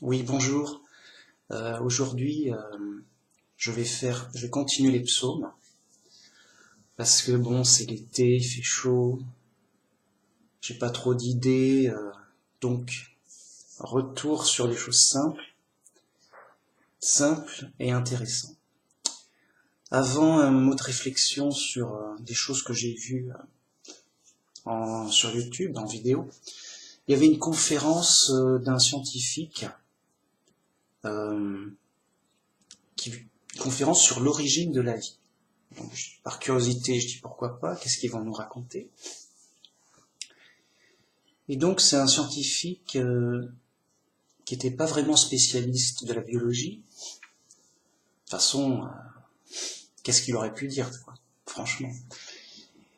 Oui, bonjour. Aujourd'hui, je vais continuer les psaumes parce que bon, c'est l'été, il fait chaud, j'ai pas trop d'idées, donc retour sur les choses simples et intéressantes. Avant, un mot de réflexion sur des choses que j'ai vues sur YouTube, en vidéo. Il y avait une conférence d'un scientifique euh, une conférence sur l'origine de la vie. Donc, par curiosité, je dis pourquoi pas, qu'est-ce qu'ils vont nous raconter? Et donc c'est un scientifique qui n'était pas vraiment spécialiste de la biologie. De toute façon, qu'est-ce qu'il aurait pu dire, quoi, franchement.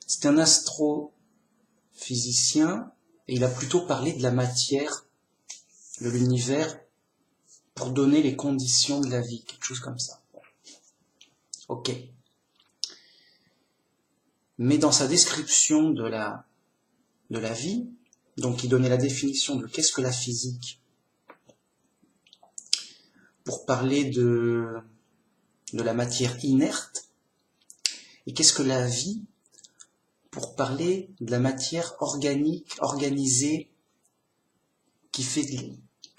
C'est un astrophysicien et il a plutôt parlé de la matière, de l'univers, pour donner les conditions de la vie, quelque chose comme ça. Ok. Mais dans sa description de la vie, donc il donnait la définition de qu'est-ce que la physique, pour parler de la matière inerte, et qu'est-ce que la vie, pour parler de la matière organique, organisée,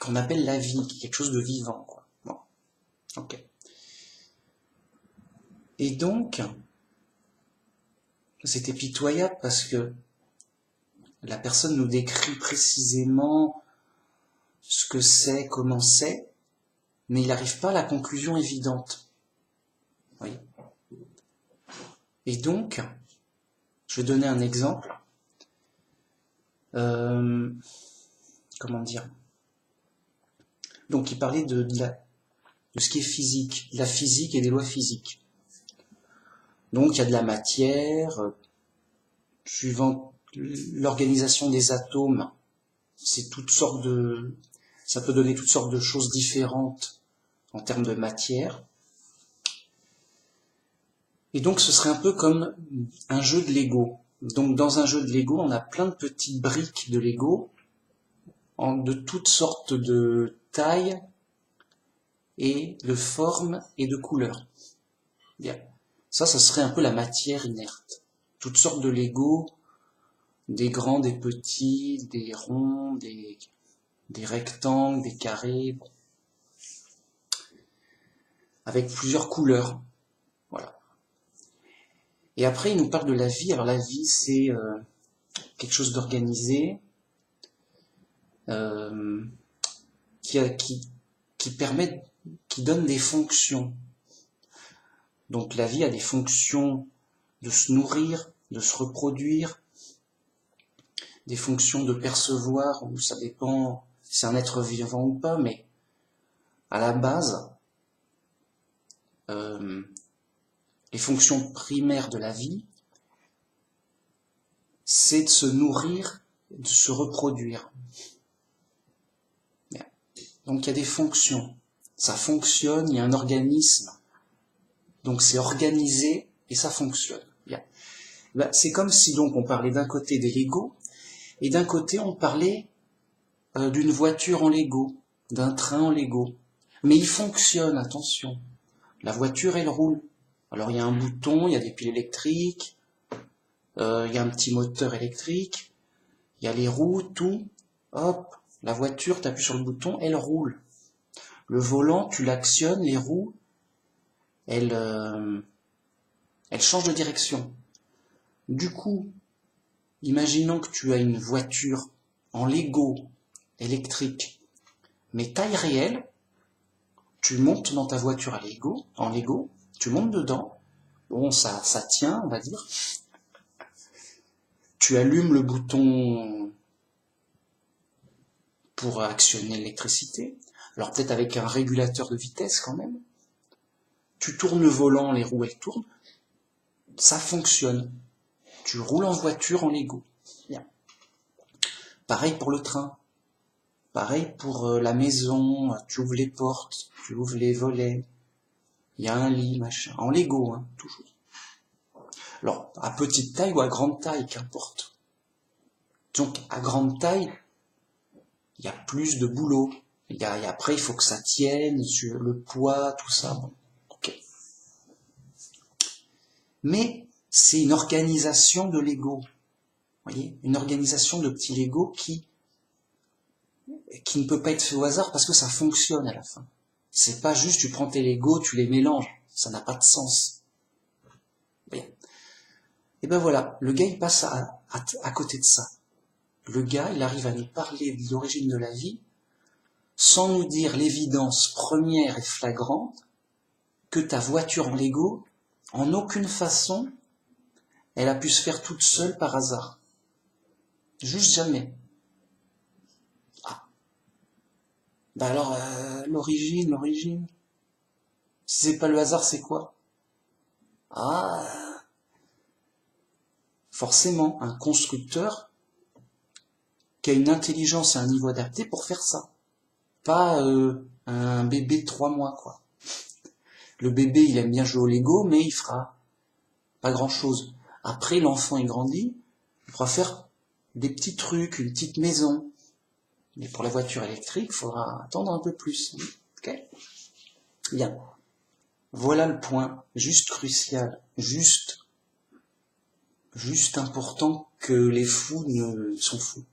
qu'on appelle la vie, qui est quelque chose de vivant, quoi. Bon, ok. Et donc, c'était pitoyable parce que la personne nous décrit précisément ce que c'est, comment c'est, mais il n'arrive pas à la conclusion évidente. Oui. Et donc, je vais donner un exemple. Comment dire? Donc, il parlait de ce qui est physique, de la physique et des lois physiques. Donc, il y a de la matière, suivant l'organisation des atomes, ça peut donner toutes sortes de choses différentes en termes de matière. Et donc, ce serait un peu comme un jeu de Lego. Donc, dans un jeu de Lego, on a plein de petites briques de Lego, de toutes sortes de tailles et de formes et de couleurs. Bien. Ça serait un peu la matière inerte. Toutes sortes de Lego, des grands, des petits, des ronds, des rectangles, des carrés, bon. Avec plusieurs couleurs. Voilà. Et après, il nous parle de la vie. Alors la vie, c'est quelque chose d'organisé, qui permet, qui donne des fonctions. Donc la vie a des fonctions de se nourrir, de se reproduire, des fonctions de percevoir, où ça dépend si c'est un être vivant ou pas, mais à la base, les fonctions primaires de la vie, c'est de se nourrir, de se reproduire. Donc il y a des fonctions, ça fonctionne, il y a un organisme, donc c'est organisé et ça fonctionne. C'est comme si donc on parlait d'un côté des Lego, et d'un côté on parlait d'une voiture en Lego, d'un train en Lego. Mais il fonctionne, attention. La voiture, elle roule. Alors il y a un bouton, il y a des piles électriques, il y a un petit moteur électrique, il y a les roues, tout. Hop, la voiture, tu appuies sur le bouton, elle roule. Le volant, tu l'actionnes, les roues, elles changent de direction. Du coup, imaginons que tu as une voiture en Lego électrique, mais taille réelle, tu montes dans ta voiture en Lego, tu montes dedans, bon, ça tient, on va dire. Tu allumes le bouton pour actionner l'électricité, alors peut-être avec un régulateur de vitesse quand même. Tu tournes le volant, les roues elles tournent, ça fonctionne. Tu roules en voiture en Lego. Bien. Pareil pour le train. Pareil pour la maison, tu ouvres les portes, tu ouvres les volets. Il y a un lit, machin. En Lego, hein, toujours. Alors, à petite taille ou à grande taille, qu'importe. Donc, à grande taille, il y a plus de boulot. Et après, il faut que ça tienne, sur le poids, tout ça. Bon, ok. Mais c'est une organisation de Lego. Vous voyez, une organisation de petits Lego qui ne peut pas être fait au hasard parce que ça fonctionne à la fin. C'est pas juste tu prends tes Lego, tu les mélanges. Ça n'a pas de sens. Bien. Et ben voilà, le gars il passe à côté de ça. Le gars, il arrive à nous parler de l'origine de la vie sans nous dire l'évidence première et flagrante que ta voiture en Lego, en aucune façon, elle a pu se faire toute seule par hasard. Juste jamais. Ah. Ben alors, l'origine. Si c'est pas le hasard, c'est quoi? Ah, forcément, un constructeur qui a une intelligence et un niveau adapté pour faire ça. Pas un bébé de 3 mois, quoi. Le bébé, il aime bien jouer au Lego, mais il fera pas grand-chose. Après, l'enfant, il grandit, il pourra faire des petits trucs, une petite maison. Mais pour la voiture électrique, il faudra attendre un peu plus. Ok ? Bien. Voilà le point, juste crucial, juste important que les fous ne sont fous.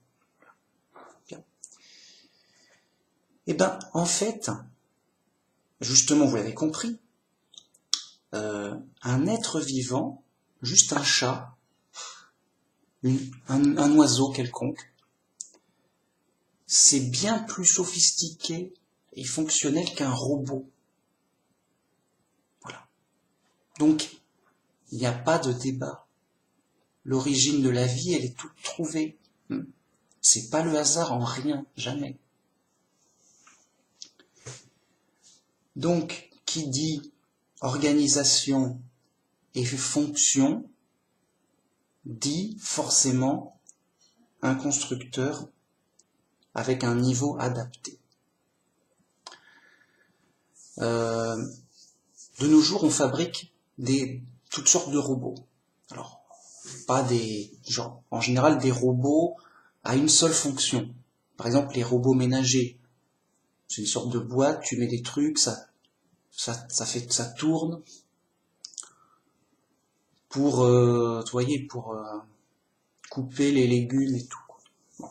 Bien. Eh ben, en fait, justement, vous l'avez compris, un être vivant, juste un chat, un oiseau quelconque, c'est bien plus sophistiqué et fonctionnel qu'un robot. Voilà. Donc, il n'y a pas de débat. L'origine de la vie, elle est toute trouvée. C'est pas le hasard en rien, jamais. Donc, qui dit organisation et fonction, dit forcément un constructeur avec un niveau adapté. De nos jours, on fabrique toutes sortes de robots. Alors, pas en général des robots à une seule fonction. Par exemple, les robots ménagers. C'est une sorte de boîte, tu mets des trucs, ça tourne pour, couper les légumes et tout. Bon.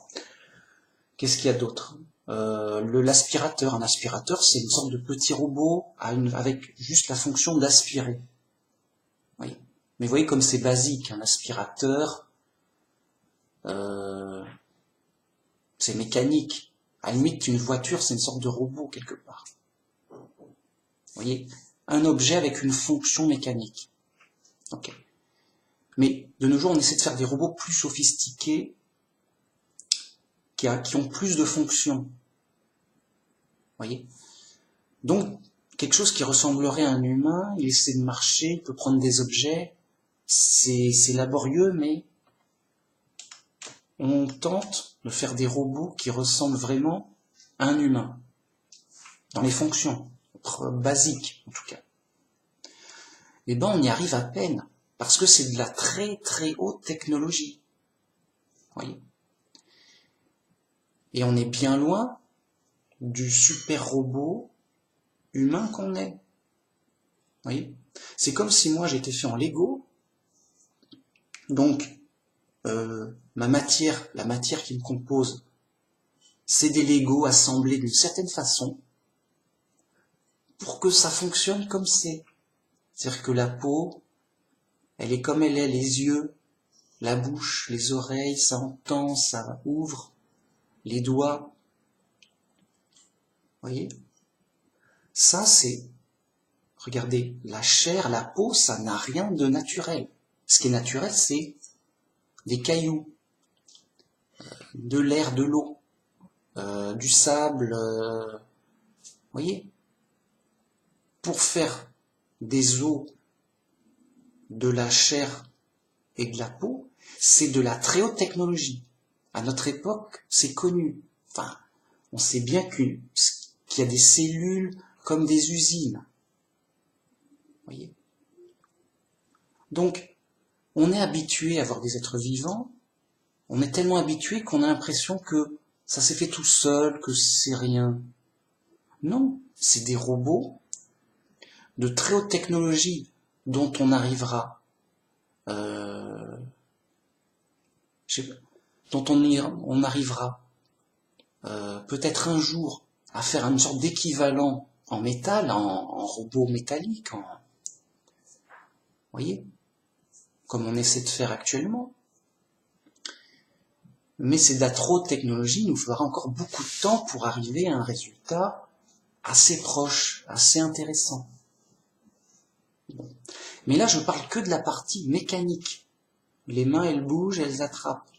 Qu'est-ce qu'il y a d'autre? L'aspirateur. Un aspirateur, c'est une sorte de petit robot avec juste la fonction d'aspirer. Oui. Mais vous voyez comme c'est basique, un aspirateur, c'est mécanique. À la limite, une voiture, c'est une sorte de robot quelque part. Vous voyez, un objet avec une fonction mécanique. Ok. Mais de nos jours, on essaie de faire des robots plus sophistiqués, qui ont plus de fonctions. Vous voyez. Donc, quelque chose qui ressemblerait à un humain, il essaie de marcher, il peut prendre des objets, c'est laborieux, mais on tente de faire des robots qui ressemblent vraiment à un humain, dans les fonctions, basiques en tout cas. Eh ben, on y arrive à peine, parce que c'est de la très très haute technologie. Vous voyez. Et on est bien loin du super robot humain qu'on est. Vous voyez. C'est comme si moi j'étais fait en Lego, donc la matière qui me compose, c'est des Legos assemblés d'une certaine façon pour que ça fonctionne comme c'est. C'est-à-dire que la peau, elle est comme elle est, les yeux, la bouche, les oreilles, ça entend, ça ouvre, les doigts. Vous voyez? Ça, c'est, regardez, la chair, la peau, ça n'a rien de naturel. Ce qui est naturel, c'est des cailloux, de l'air, de l'eau, du sable, vous voyez? Pour faire des os, de la chair et de la peau, c'est de la très haute technologie. À notre époque, c'est connu. Enfin, on sait bien qu'il y a des cellules comme des usines. Vous voyez? Donc, on est habitué à voir des êtres vivants, on est tellement habitué qu'on a l'impression que ça s'est fait tout seul, que c'est rien. Non, c'est des robots de très haute technologie dont on arrivera, je sais pas, dont on arrivera peut-être un jour à faire une sorte d'équivalent en métal, en robot métallique, voyez, comme on essaie de faire actuellement. Mais c'est de la trop haute technologie, il nous faudra encore beaucoup de temps pour arriver à un résultat assez proche, assez intéressant. Bon. Mais là, je parle que de la partie mécanique. Les mains, elles bougent, elles attrapent.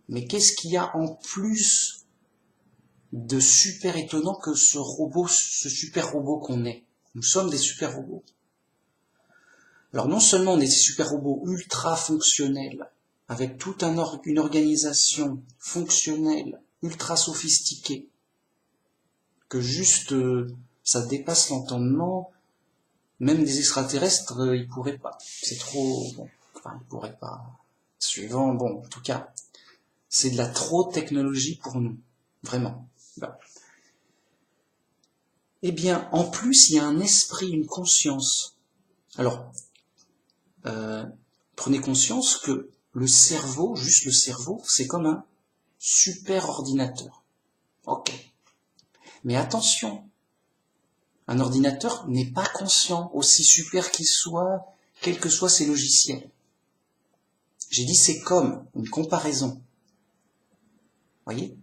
Mais qu'est-ce qu'il y a en plus de super étonnant que ce robot, ce super robot qu'on est? Nous sommes des super robots. Alors non seulement on est des super robots ultra fonctionnels, avec toute une organisation fonctionnelle, ultra sophistiquée, que juste ça dépasse l'entendement, même des extraterrestres, ils pourraient pas. C'est trop... Bon, enfin, ils pourraient pas. Suivant, bon, en tout cas, c'est de la trop technologie pour nous. Vraiment. Bon. Eh bien, en plus, il y a un esprit, une conscience. Alors, prenez conscience que le cerveau, juste le cerveau, c'est comme un super ordinateur. Ok. Mais attention, un ordinateur n'est pas conscient, aussi super qu'il soit, quels que soient ses logiciels. J'ai dit c'est comme une comparaison. Voyez?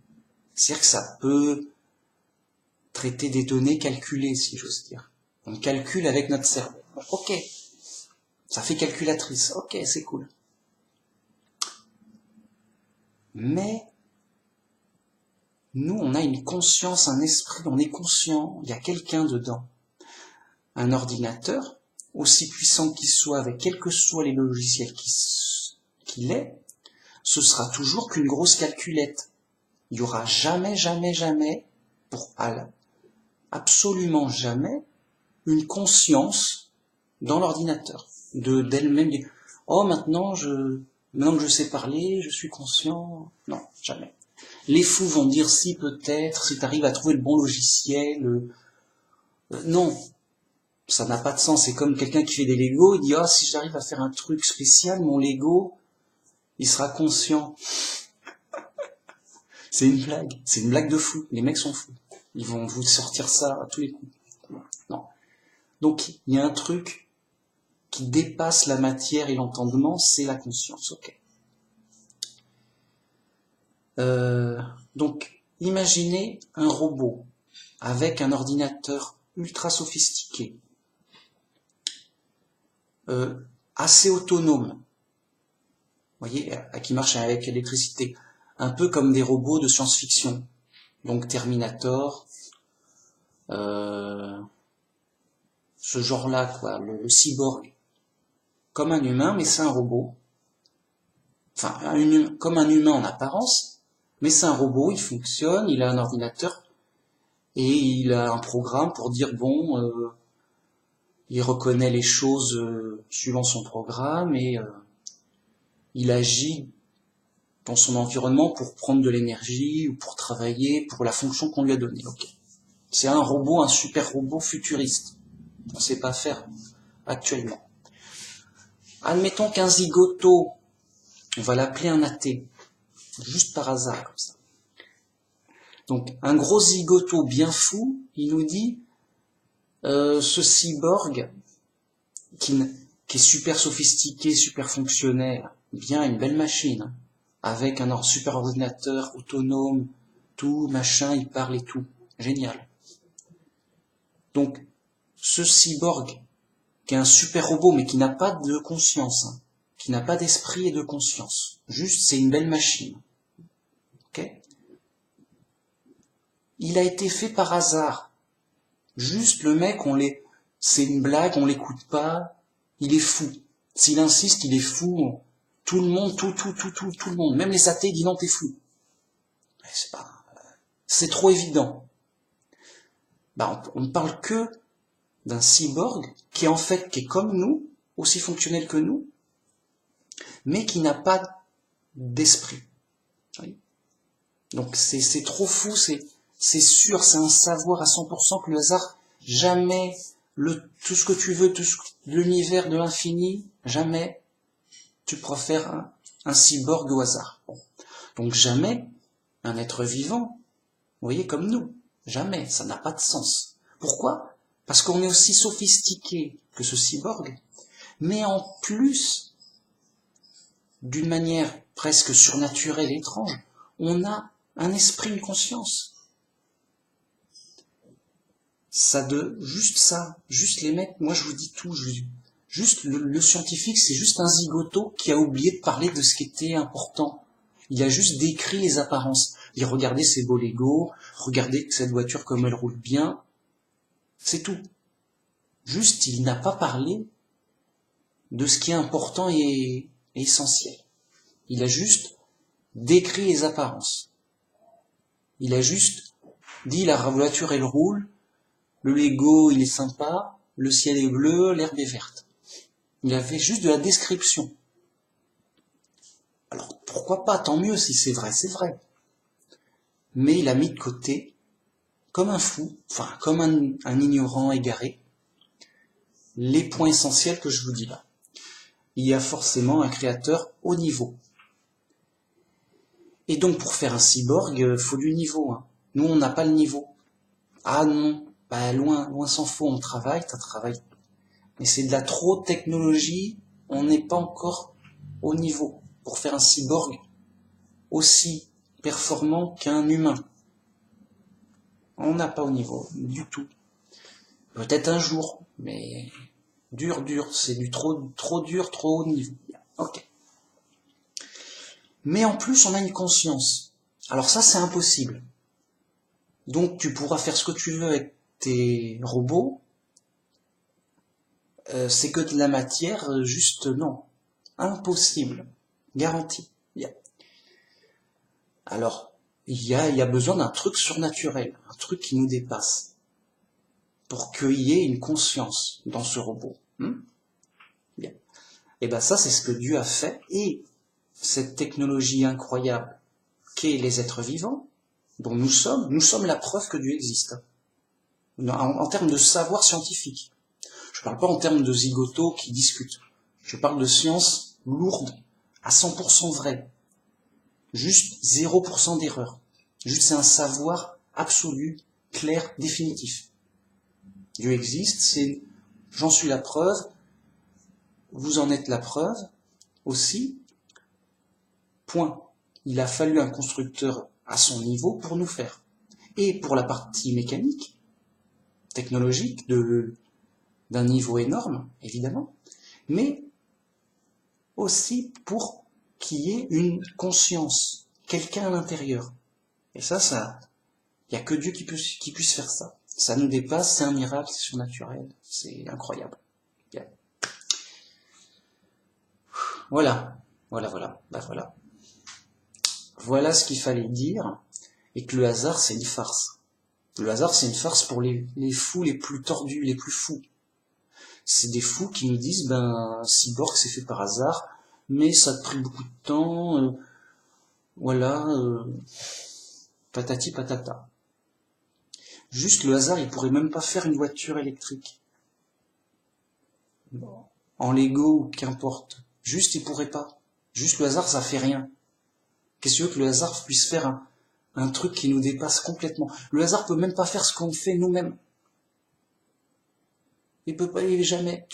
C'est-à-dire que ça peut traiter des données calculées, si j'ose dire. On calcule avec notre cerveau. Ok. Ça fait calculatrice. Ok, c'est cool. Mais nous, on a une conscience, un esprit, on est conscient, il y a quelqu'un dedans. Un ordinateur, aussi puissant qu'il soit, avec quels que soient les logiciels qu'il est, ce sera toujours qu'une grosse calculette. Il n'y aura jamais, jamais, jamais, pour absolument jamais, une conscience dans l'ordinateur, d'elle-même. Oh, maintenant que je sais parler, je suis conscient. Non, jamais. Les fous vont dire si peut-être, si tu arrives à trouver le bon logiciel. Non, ça n'a pas de sens. C'est comme quelqu'un qui fait des Lego, il dit ah si j'arrive à faire un truc spécial, mon Lego, il sera conscient. C'est une blague de fou. Les mecs sont fous. Ils vont vous sortir ça à tous les coups. Non. Donc il y a un truc qui dépasse la matière et l'entendement, c'est la conscience. Ok. Donc imaginez un robot avec un ordinateur ultra sophistiqué, assez autonome, voyez, qui marche avec l'électricité, un peu comme des robots de science-fiction, donc Terminator, ce genre-là, quoi, le cyborg, comme un humain, mais c'est un robot, enfin, comme un humain en apparence, mais c'est un robot, il fonctionne, il a un ordinateur, et il a un programme pour dire, bon, il reconnaît les choses suivant son programme, et il agit dans son environnement pour prendre de l'énergie ou pour travailler pour la fonction qu'on lui a donnée. Okay. C'est un robot, un super robot futuriste. On ne sait pas faire actuellement. Admettons qu'un zigoto, on va l'appeler un athée, juste par hasard comme ça. Donc un gros zigoto bien fou, il nous dit ce cyborg qui est super sophistiqué, super fonctionnel, bien une belle machine, avec un super ordinateur autonome, tout, machin, il parle et tout. Génial. Donc, ce cyborg, qui est un super robot, mais qui n'a pas de conscience, hein, qui n'a pas d'esprit et de conscience. Juste, c'est une belle machine. Ok ? Il a été fait par hasard. Juste, le mec, c'est une blague, on l'écoute pas, il est fou. S'il insiste, il est fou. Tout le monde, tout le monde, même les athées disent non, t'es fou. C'est trop évident. On ne parle que d'un cyborg qui est comme nous, aussi fonctionnel que nous, mais qui n'a pas d'esprit. Donc c'est trop fou, c'est sûr, c'est un savoir à 100% que le hasard, jamais tout ce que tu veux, l'univers de l'infini, jamais tu préfères un cyborg au hasard. Bon. Donc jamais un être vivant, vous voyez, comme nous, jamais, ça n'a pas de sens. Pourquoi? Parce qu'on est aussi sophistiqué que ce cyborg, mais en plus, d'une manière presque surnaturelle et étrange, on a un esprit, une conscience. Juste les mecs, moi je vous dis tout, juste le scientifique, c'est juste un zigoto qui a oublié de parler de ce qui était important. Il a juste décrit les apparences. Il regardait ces beaux Lego, regardez cette voiture comme elle roule bien, c'est tout. Juste, il n'a pas parlé de ce qui est important et essentiel. Il a juste décrit les apparences. Il a juste dit la voiture elle roule, le Lego il est sympa, le ciel est bleu, l'herbe est verte. Il a fait juste de la description. Alors pourquoi pas, tant mieux si c'est vrai, c'est vrai. Mais il a mis de côté, comme un fou, enfin comme un ignorant égaré, les points essentiels que je vous dis là. Il y a forcément un créateur haut niveau. Et donc pour faire un cyborg, il faut du niveau. Hein. Nous on n'a pas le niveau. Ah non, bah loin s'en faut, on travaille, t'as travaillé. Mais c'est de la trop technologie, on n'est pas encore au niveau pour faire un cyborg aussi performant qu'un humain. On n'a pas au niveau, du tout. Peut-être un jour, mais dur, c'est du trop dur, trop haut niveau. Ok. Mais en plus, on a une conscience. Alors ça, c'est impossible. Donc tu pourras faire ce que tu veux avec tes robots, c'est que de la matière, juste non. Impossible. Garanti. Yeah. Alors, il y a besoin d'un truc surnaturel, un truc qui nous dépasse, pour qu'il y ait une conscience dans ce robot. Bien. Et ben ça, c'est ce que Dieu a fait, et cette technologie incroyable qu'est les êtres vivants, dont nous sommes la preuve que Dieu existe. En termes de savoir scientifique. Je parle pas en termes de zigotos qui discutent. Je parle de science lourde, à 100% vraie. Juste 0% d'erreur. Juste c'est un savoir absolu, clair, définitif. Dieu existe, j'en suis la preuve, vous en êtes la preuve aussi. Point. Il a fallu un constructeur à son niveau pour nous faire. Et pour la partie mécanique, technologique, d'un niveau énorme, évidemment, mais aussi pour qu'il y ait une conscience, quelqu'un à l'intérieur. Et ça, il n'y a que Dieu qui puisse faire ça. Ça nous dépasse, c'est un miracle, c'est surnaturel, c'est incroyable. Yeah. Voilà. Voilà ce qu'il fallait dire, et que le hasard, c'est une farce. Le hasard, c'est une farce pour les fous les plus tordus, les plus fous. C'est des fous qui nous disent, cyborg, c'est fait par hasard, mais ça a pris beaucoup de temps, patati patata. Juste le hasard, il pourrait même pas faire une voiture électrique. En Lego ou qu'importe. Juste, il pourrait pas. Juste le hasard, ça fait rien. Qu'est-ce que tu veux que le hasard puisse faire un truc qui nous dépasse complètement? Le hasard peut même pas faire ce qu'on fait nous-mêmes. Il peut pas, jamais.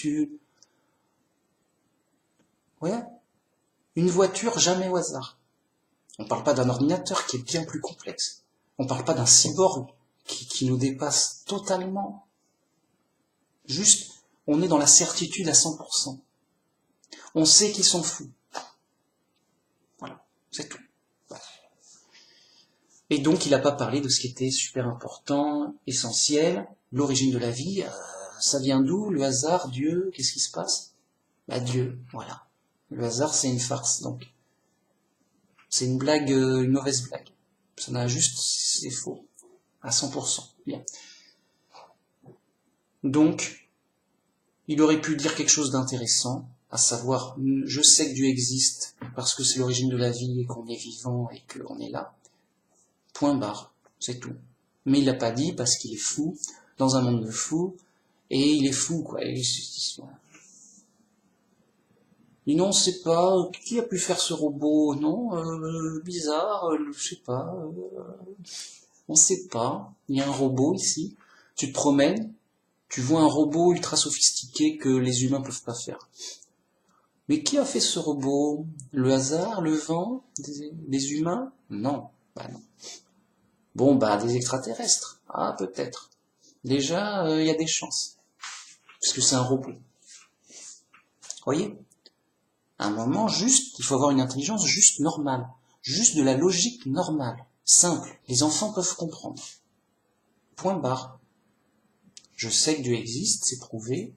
Ouais. Une voiture, jamais au hasard. On parle pas d'un ordinateur qui est bien plus complexe. On parle pas d'un cyborg qui nous dépasse totalement. Juste, on est dans la certitude à 100%. On sait qu'ils sont fous. Voilà, c'est tout. Voilà. Et donc, il n'a pas parlé de ce qui était super important, essentiel, l'origine de la vie. Ça vient d'où? Le hasard, Dieu, qu'est-ce qui se passe? Dieu, voilà. Le hasard, c'est une farce, donc. C'est une blague, une mauvaise blague. Ça n'a juste, c'est faux. À 100%. Bien. Donc, il aurait pu dire quelque chose d'intéressant, à savoir, je sais que Dieu existe, parce que c'est l'origine de la vie, et qu'on est vivant, et qu'on est là. Point barre. C'est tout. Mais il l'a pas dit parce qu'il est fou, dans un monde de fous, et il est fou, quoi. Et non, on sait pas, qui a pu faire ce robot? Non, bizarre, je sais pas, on sait pas. Il y a un robot ici, tu te promènes, tu vois un robot ultra sophistiqué que les humains peuvent pas faire. Mais qui a fait ce robot? Le hasard, le vent, des humains? Non, bah non. Bon, bah des extraterrestres. Ah, peut-être. Déjà, il y a des chances. Puisque c'est un robot. Voyez? À un moment, juste, il faut avoir une intelligence juste normale. Juste de la logique normale. Simple. Les enfants peuvent comprendre. Point barre. Je sais que Dieu existe, c'est prouvé.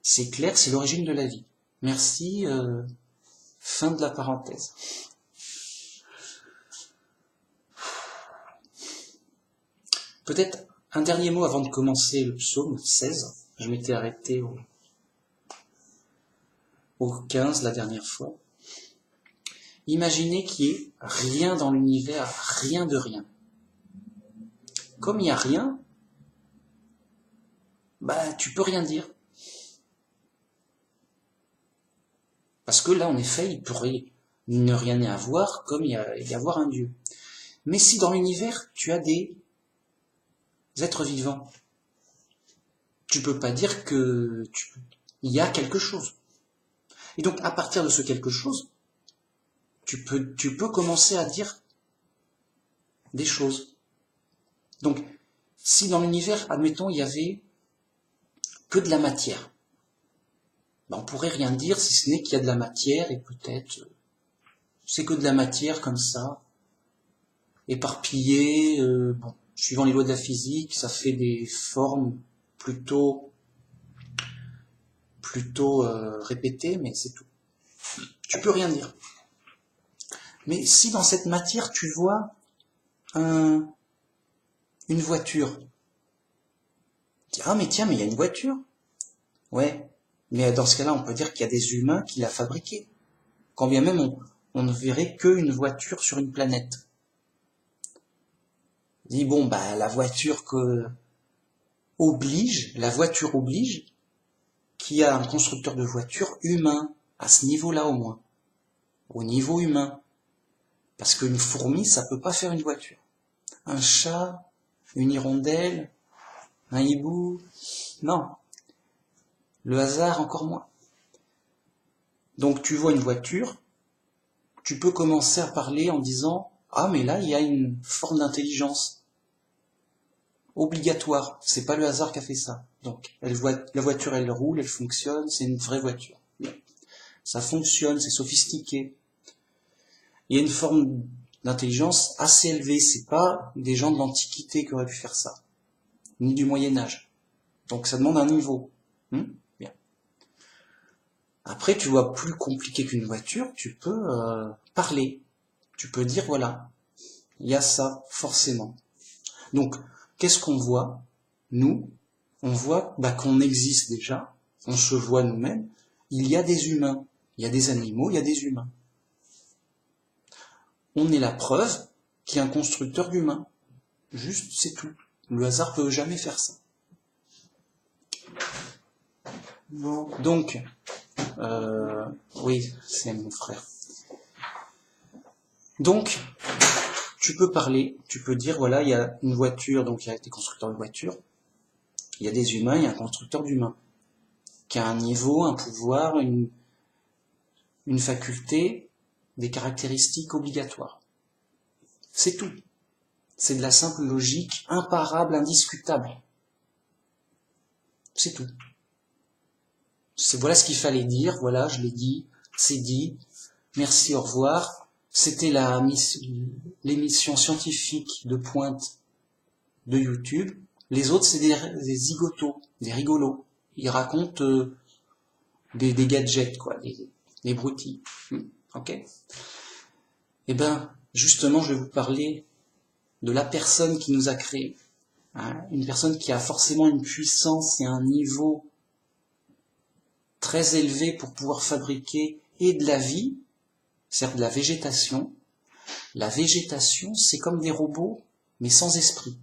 C'est clair, c'est l'origine de la vie. Merci, fin de la parenthèse. Peut-être un dernier mot avant de commencer le psaume 16. Je m'étais arrêté au 15 la dernière fois. Imaginez qu'il n'y ait rien dans l'univers, rien de rien. Comme il n'y a rien, bah tu peux rien dire. Parce que là, en effet, il pourrait ne rien y avoir, comme il y avoir un Dieu. Mais si dans l'univers, tu as des êtres vivants, tu peux pas dire que il y a quelque chose. Et donc, à partir de ce quelque chose, tu peux commencer à dire des choses. Donc, si dans l'univers, admettons, il y avait que de la matière, ben on pourrait rien dire si ce n'est qu'il y a de la matière et peut-être c'est que de la matière comme ça, éparpillée, bon, suivant les lois de la physique, ça fait des formes plutôt répétées, mais c'est tout. Tu peux rien dire. Mais si dans cette matière tu vois une voiture, tu dis, ah mais tiens, mais il y a une voiture. Ouais, mais dans ce cas-là, on peut dire qu'il y a des humains qui l'ont fabriquée. Quand bien même on ne verrait qu'une voiture sur une planète. On dit, bon, bah la voiture oblige qu'il y a un constructeur de voiture humain, à ce niveau-là au moins, au niveau humain. Parce qu'une fourmi, ça peut pas faire une voiture. Un chat, une hirondelle, un hibou, non. Le hasard, encore moins. Donc tu vois une voiture, tu peux commencer à parler en disant « Ah, mais là, il y a une forme d'intelligence obligatoire. C'est pas le hasard qui a fait ça. Donc la voiture, elle roule, elle fonctionne, c'est une vraie voiture. Bien. Ça fonctionne, c'est sophistiqué. Il y a une forme d'intelligence assez élevée. C'est pas des gens de l'Antiquité qui auraient pu faire ça, ni du Moyen-Âge. Donc ça demande un niveau. Bien. Après, tu vois, plus compliqué qu'une voiture, tu peux parler. Tu peux dire, voilà, il y a ça, forcément. Donc, qu'est-ce qu'on voit? Nous, on voit qu'on existe déjà, on se voit nous-mêmes, il y a des humains, il y a des animaux, il y a des humains. On est la preuve qu'il y a un constructeur d'humains. Juste, c'est tout. Le hasard peut jamais faire ça. Bon. Donc, oui, c'est mon frère. Donc, tu peux parler, tu peux dire, voilà, il y a une voiture, donc il y a des constructeurs de voitures, il y a des humains, il y a un constructeur d'humains, qui a un niveau, un pouvoir, une faculté, des caractéristiques obligatoires. C'est tout. C'est de la simple logique, imparable, indiscutable. C'est tout. Voilà ce qu'il fallait dire, voilà, je l'ai dit, c'est dit, merci, au revoir. C'était l'émission scientifique de pointe de YouTube. Les autres, c'est des zigotos, des rigolos. Ils racontent des gadgets, quoi, des broutilles. Ok? Eh ben, justement, je vais vous parler de la personne qui nous a créés. Hein, une personne qui a forcément une puissance et un niveau très élevé pour pouvoir fabriquer et de la vie, c'est-à-dire de la végétation. La végétation, c'est comme des robots, mais sans esprit.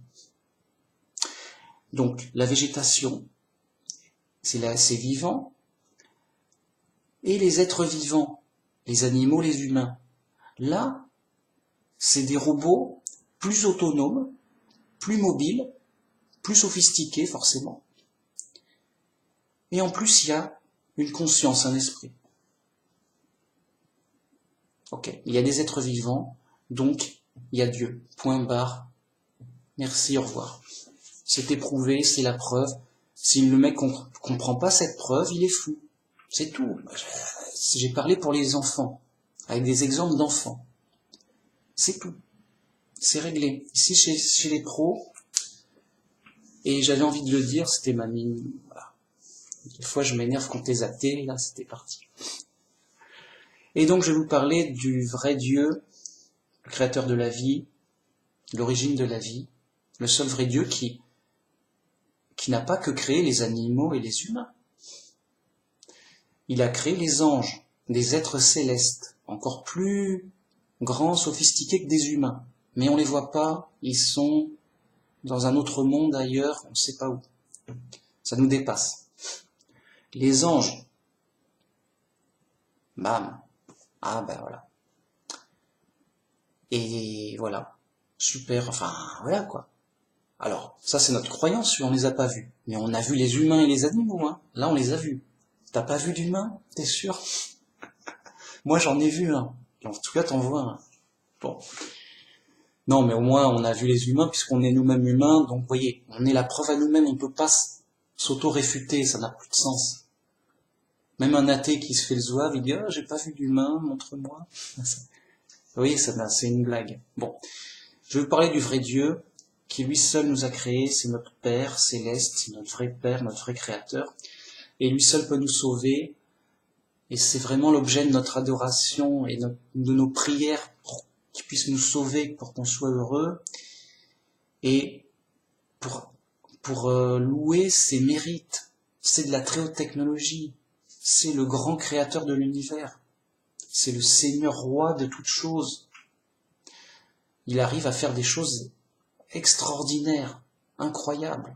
Donc, la végétation, c'est vivant, et les êtres vivants, les animaux, les humains. Là, c'est des robots plus autonomes, plus mobiles, plus sophistiqués forcément. Et en plus, il y a une conscience, un esprit. Ok, il y a des êtres vivants, donc il y a Dieu. Point barre. Merci, au revoir. C'est éprouvé, c'est la preuve. Si le mec comprend pas cette preuve, il est fou. C'est tout. J'ai parlé pour les enfants, avec des exemples d'enfants. C'est tout. C'est réglé. Ici, chez les pros, et j'avais envie de le dire, c'était ma mine. Voilà. Des fois, je m'énerve contre les athées, là, c'était parti. Et donc, je vais vous parler du vrai Dieu, le créateur de la vie, l'origine de la vie, le seul vrai Dieu qui n'a pas que créé les animaux et les humains. Il a créé les anges, des êtres célestes, encore plus grands, sophistiqués que des humains. Mais on les voit pas, ils sont dans un autre monde ailleurs, on ne sait pas où. Ça nous dépasse. Les anges, bam, ah ben voilà. Et voilà, super, enfin voilà quoi. Alors, ça c'est notre croyance, on les a pas vus. Mais on a vu les humains et les animaux, hein. Là on les a vus. T'as pas vu d'humain, t'es sûr? Moi j'en ai vu un. En tout cas t'en vois un. Bon. Non mais au moins on a vu les humains puisqu'on est nous-mêmes humains, donc vous voyez, on est la preuve à nous-mêmes, on peut pas s'auto-réfuter, ça n'a plus de sens. Même un athée qui se fait le zouave, il dit « Ah, j'ai pas vu d'humain, montre-moi. » Vous voyez, c'est une blague. Bon, je vais vous parler du vrai Dieu, qui lui seul nous a créés, c'est notre Père céleste, c'est notre vrai Père, notre vrai Créateur, et lui seul peut nous sauver, et c'est vraiment l'objet de notre adoration et de nos prières pour qu'il puisse nous sauver, pour qu'on soit heureux, et pour louer ses mérites. C'est de la très haute technologie, c'est le grand créateur de l'univers, c'est le Seigneur roi de toutes choses. Il arrive à faire des choses extraordinaires, incroyables.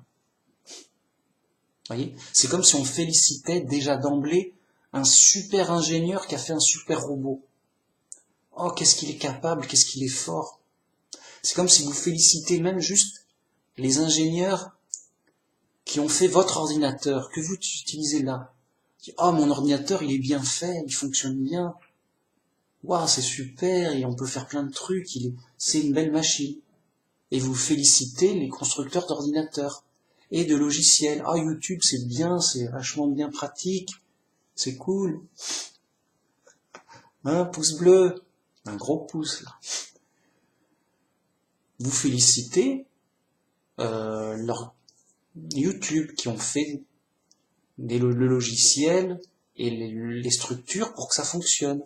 Voyez, c'est comme si on félicitait déjà d'emblée un super ingénieur qui a fait un super robot. Oh, qu'est-ce qu'il est capable, qu'est-ce qu'il est fort. C'est comme si vous félicitez même juste les ingénieurs qui ont fait votre ordinateur, que vous utilisez là. Oh, mon ordinateur, il est bien fait, il fonctionne bien. Waouh, c'est super, et on peut faire plein de trucs, c'est une belle machine. Et vous félicitez les constructeurs d'ordinateurs et de logiciels. Ah, YouTube, c'est bien, c'est vachement bien pratique, c'est cool. Hein, pouce bleu, un gros pouce là. Vous félicitez leur YouTube qui ont fait le logiciel et les structures pour que ça fonctionne.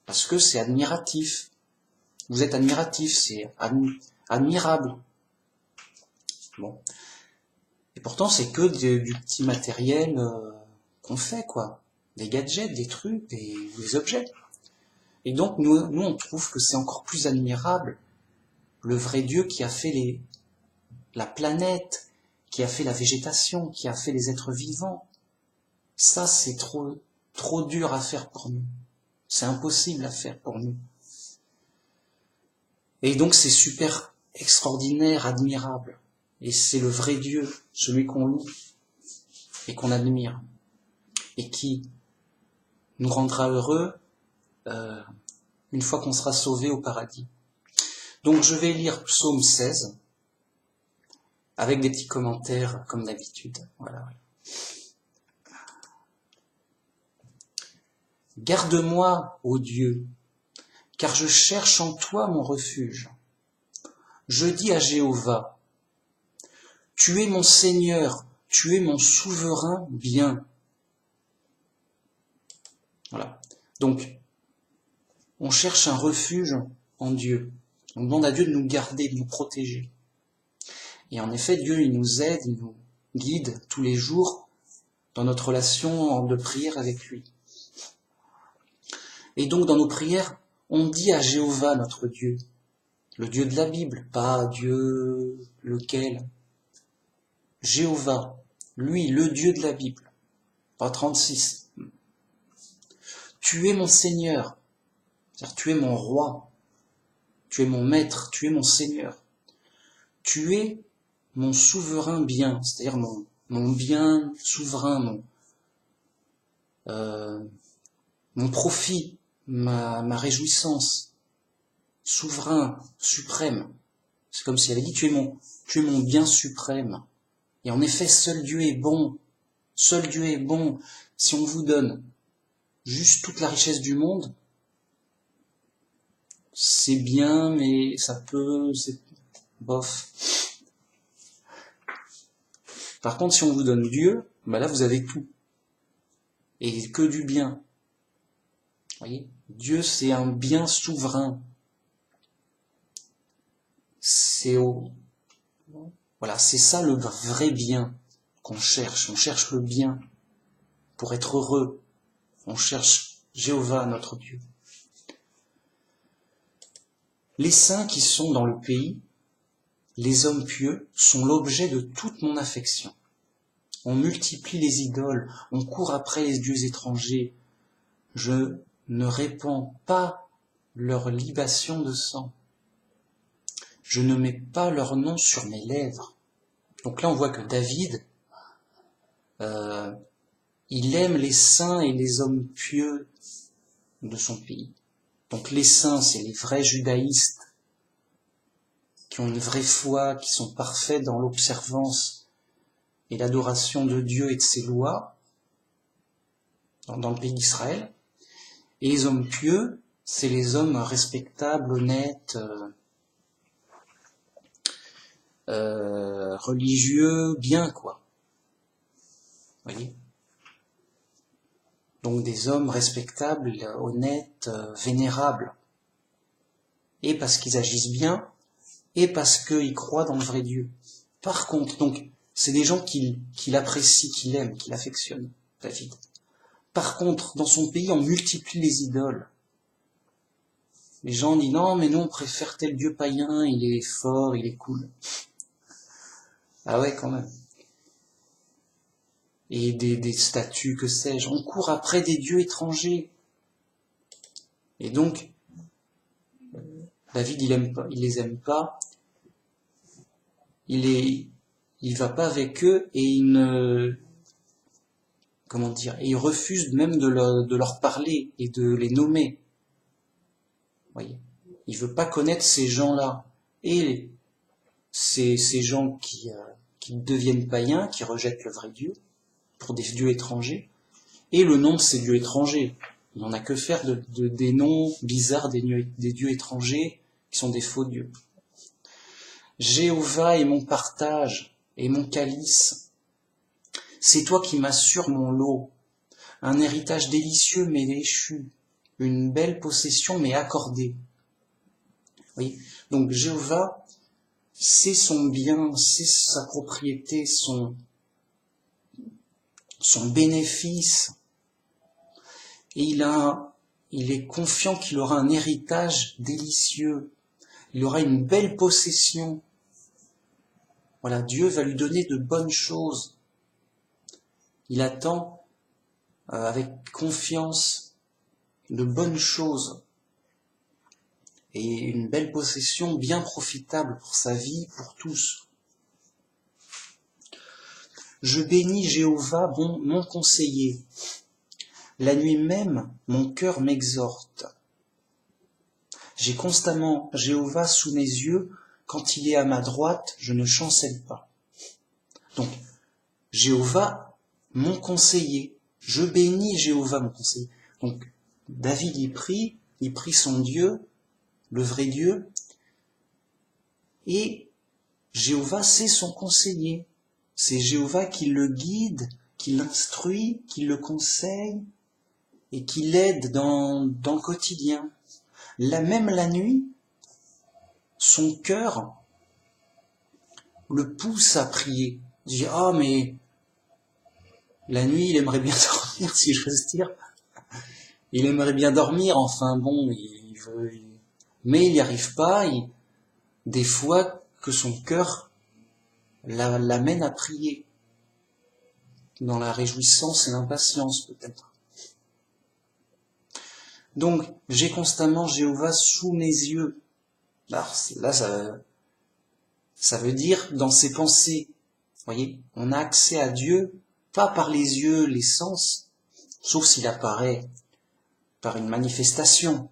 Parce que c'est admiratif. Vous êtes admiratif, c'est admirable. Bon. Et pourtant, c'est que du petit matériel qu'on fait, quoi. Des gadgets, des trucs, des objets. Et donc, nous, on trouve que c'est encore plus admirable le vrai Dieu qui a fait la planète, qui a fait la végétation, qui a fait les êtres vivants. Ça, c'est trop dur à faire pour nous. C'est impossible à faire pour nous. Et donc, c'est super extraordinaire, admirable. Et c'est le vrai Dieu, celui qu'on loue et qu'on admire. Et qui nous rendra heureux une fois qu'on sera sauvé au paradis. Donc, je vais lire Psaume 16 avec des petits commentaires comme d'habitude. Voilà. Garde-moi, ô Dieu, car je cherche en toi mon refuge. Je dis à Jéhovah, tu es mon Seigneur, tu es mon souverain bien. Voilà. Donc, on cherche un refuge en Dieu. On demande à Dieu de nous garder, de nous protéger. Et en effet, Dieu, il nous aide, il nous guide tous les jours dans notre relation de prière avec lui. Et donc, dans nos prières, on dit à Jéhovah, notre Dieu, le Dieu de la Bible, pas Dieu lequel. Jéhovah, lui, le Dieu de la Bible, pas 36. Tu es mon Seigneur, c'est-à-dire tu es mon roi, tu es mon maître, tu es mon Seigneur. Tu es mon souverain bien, c'est-à-dire mon bien souverain, mon profit, ma réjouissance, souverain, suprême. C'est comme si elle avait dit, tu es mon bien suprême. Et en effet, seul Dieu est bon. Seul Dieu est bon. Si on vous donne juste toute la richesse du monde, c'est bien, mais c'est bof. Par contre, si on vous donne Dieu, bah là, vous avez tout. Et que du bien. Vous voyez ? Dieu, c'est un bien souverain. Voilà, c'est ça le vrai bien qu'on cherche. On cherche le bien pour être heureux. On cherche Jéhovah, notre Dieu. Les saints qui sont dans le pays, les hommes pieux, sont l'objet de toute mon affection. On multiplie les idoles, on court après les dieux étrangers. Je ne répands pas leur libation de sang. Je ne mets pas leur nom sur mes lèvres. Donc là, on voit que David, il aime les saints et les hommes pieux de son pays. Donc les saints, c'est les vrais judaïstes qui ont une vraie foi, qui sont parfaits dans l'observance et l'adoration de Dieu et de ses lois dans le pays d'Israël. Et les hommes pieux, c'est les hommes respectables, honnêtes, religieux, bien quoi. Vous voyez ? Donc des hommes respectables, honnêtes, vénérables. Et parce qu'ils agissent bien, et parce qu'ils croient dans le vrai Dieu. Par contre, donc, c'est des gens qu'il apprécie, qu'il aime, qu'il affectionne, David. Par contre, dans son pays, on multiplie les idoles. Les gens disent non, mais nous on préfère tel dieu païen, il est fort, il est cool. Ah ouais, quand même. Et des statues, que sais-je. On court après des dieux étrangers. Et donc, David, il les aime pas. Il va pas avec eux et il refuse même de leur parler et de les nommer. Voyez, il veut pas connaître ces gens-là. Et ces gens qui deviennent païens, qui rejettent le vrai Dieu pour des dieux étrangers, et le nom de ces dieux étrangers. Il n'en a que faire des noms bizarres des dieux étrangers qui sont des faux dieux. Jéhovah est mon partage et mon calice. C'est toi qui m'assures mon lot, un héritage délicieux mais échu, une belle possession mais accordée. Oui. Donc Jéhovah, c'est son bien, c'est sa propriété, son bénéfice. Et il est confiant qu'il aura un héritage délicieux. Il aura une belle possession. Voilà, Dieu va lui donner de bonnes choses. Il attend avec confiance de bonnes choses et une belle possession bien profitable pour sa vie, pour tous. Je bénis Jéhovah, mon conseiller. La nuit même, mon cœur m'exhorte. J'ai constamment Jéhovah sous mes yeux. Quand il est à ma droite, je ne chancelle pas. Donc, Jéhovah, mon conseiller. Je bénis Jéhovah, mon conseiller. Donc, David il prie son Dieu, le vrai Dieu, et Jéhovah, c'est son conseiller. C'est Jéhovah qui le guide, qui l'instruit, qui le conseille, et qui l'aide dans le quotidien. Même la nuit, son cœur le pousse à prier. Il dit, mais la nuit, il aimerait bien dormir, si j'ose dire. Il aimerait bien dormir, enfin bon, mais il n'y arrive pas. Des fois que son cœur l'amène à prier, dans la réjouissance et l'impatience peut-être. Donc, j'ai constamment Jéhovah sous mes yeux. Alors, là, ça veut dire dans ses pensées. Vous voyez, on a accès à Dieu, pas par les yeux, les sens, sauf s'il apparaît par une manifestation.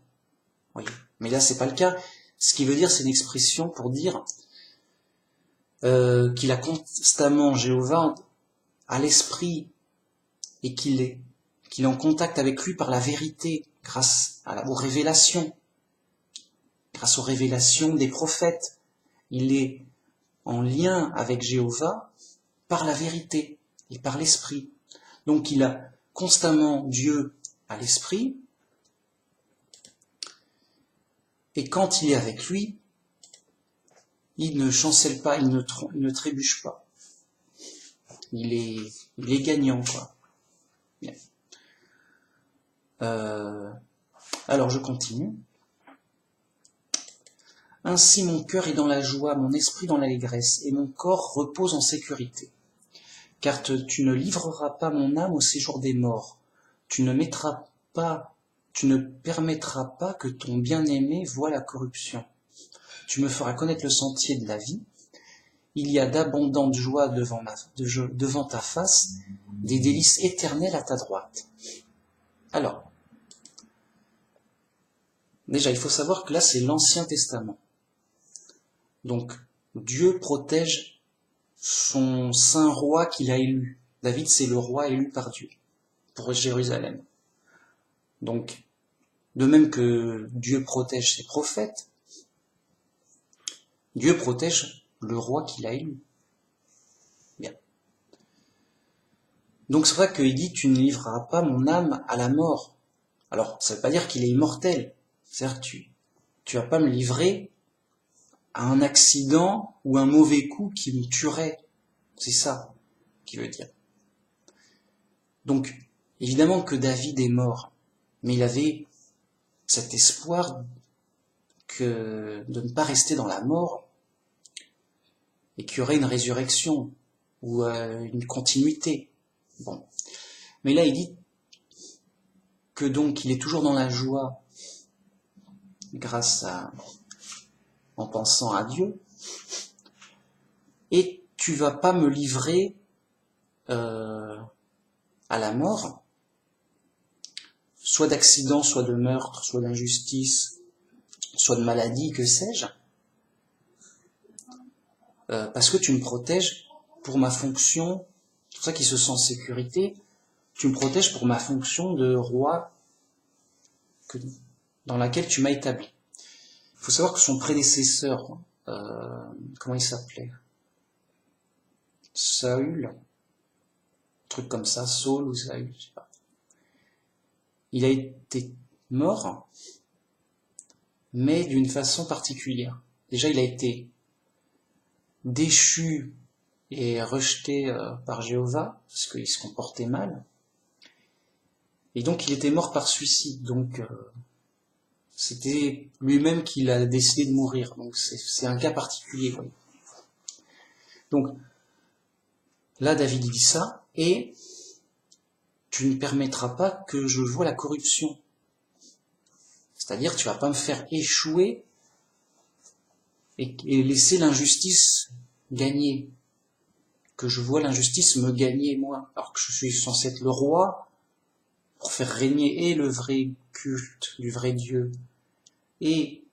Voyez. Mais là, c'est pas le cas. Ce qui veut dire, c'est une expression pour dire qu'il a constamment Jéhovah à l'esprit et qu'il est en contact avec lui par la vérité, grâce aux révélations des prophètes. Il est en lien avec Jéhovah par la vérité et par l'esprit. Donc il a constamment Dieu à l'esprit, et quand il est avec lui, il ne chancelle pas, il ne trébuche pas. Il est gagnant, quoi. Bien. Alors je continue. Ainsi mon cœur est dans la joie, mon esprit dans l'allégresse, et mon corps repose en sécurité. Car tu ne livreras pas mon âme au séjour des morts, tu ne permettras pas que ton bien-aimé voie la corruption. Tu me feras connaître le sentier de la vie. Il y a d'abondantes joies devant ta face, des délices éternelles à ta droite. Alors, déjà, il faut savoir que là, c'est l'Ancien Testament. Donc, Dieu protège son saint roi qu'il a élu. David, c'est le roi élu par Dieu pour Jérusalem. Donc, de même que Dieu protège ses prophètes, Dieu protège le roi qu'il a élu. Bien. Donc c'est vrai qu'il dit « Tu ne livreras pas mon âme à la mort ». Alors, ça ne veut pas dire qu'il est immortel. C'est-à-dire que tu vas pas me livrer à un accident ou un mauvais coup qui me tuerait. C'est ça qu'il veut dire. Donc, évidemment que David est mort, mais il avait cet espoir de ne pas rester dans la mort et qu'il y aurait une résurrection ou une continuité. Bon. Mais là, il dit que donc il est toujours dans la joie en pensant à Dieu, et tu vas pas me livrer à la mort, soit d'accident, soit de meurtre, soit d'injustice, soit de maladie, que sais-je, parce que tu me protèges pour ma fonction, c'est pour ça qu'il se sent en sécurité, tu me protèges pour ma fonction de roi dans laquelle tu m'as établi. Il faut savoir que son prédécesseur, comment il s'appelait ? Saül, un truc comme ça, Saul ou Saül, je sais pas. Il a été mort, mais d'une façon particulière. Déjà, il a été déchu et rejeté par Jéhovah, parce qu'il se comportait mal. Et donc, il était mort par suicide. Donc, c'était lui-même qui a décidé de mourir. Donc, c'est un cas particulier. Voyez. Donc, là, David dit ça, et tu ne permettras pas que je voie la corruption. C'est-à-dire, tu vas pas me faire échouer et laisser l'injustice gagner. Que je vois l'injustice me gagner, moi. Alors que je suis censé être le roi, pour faire régner et le vrai culte du vrai Dieu, et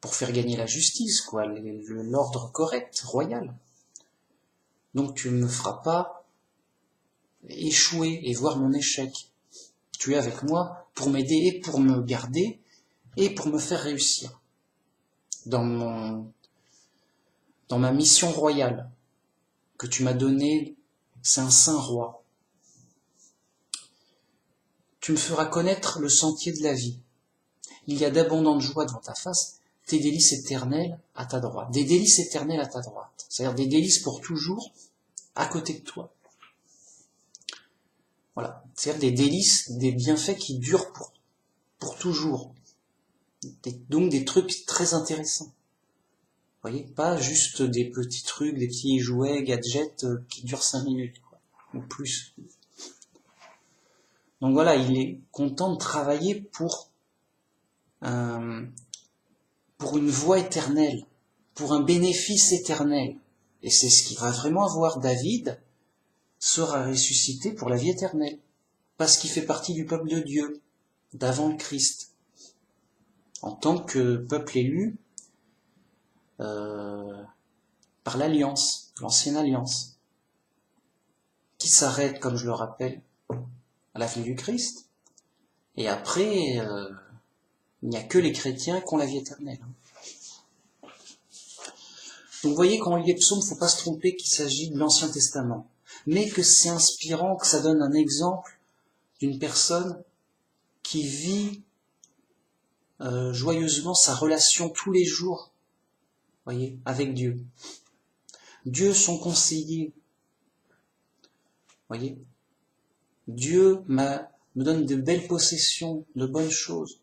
pour faire gagner la justice, quoi, l'ordre correct, royal. Donc tu ne me feras pas échouer et voir mon échec. Tu es avec moi pour m'aider et pour me garder et pour me faire réussir dans ma mission royale que tu m'as donnée. C'est un saint roi. Tu me feras connaître le sentier de la vie. Il y a d'abondantes joies devant ta face, tes délices éternelles à ta droite. Des délices éternelles à ta droite. C'est-à-dire des délices pour toujours à côté de toi. Voilà. C'est-à-dire des délices, des bienfaits qui durent pour toujours. Donc des trucs très intéressants. voyez, pas juste des petits trucs, des petits jouets, gadgets qui durent 5 minutes, quoi, ou plus. Donc voilà, il est content de travailler pour une voie éternelle, pour un bénéfice éternel. Et c'est ce qu'il va vraiment avoir. David sera ressuscité pour la vie éternelle, parce qu'il fait partie du peuple de Dieu, d'avant le Christ. En tant que peuple élu par l'Alliance, l'ancienne Alliance, qui s'arrête, comme je le rappelle, à la venue du Christ. Et après, il n'y a que les chrétiens qui ont la vie éternelle. Donc vous voyez, quand on lit les psaumes, il ne faut pas se tromper qu'il s'agit de l'Ancien Testament, mais que c'est inspirant, que ça donne un exemple d'une personne qui vit joyeusement sa relation tous les jours, voyez, avec Dieu. Dieu son conseiller, voyez. Dieu me donne de belles possessions, de bonnes choses.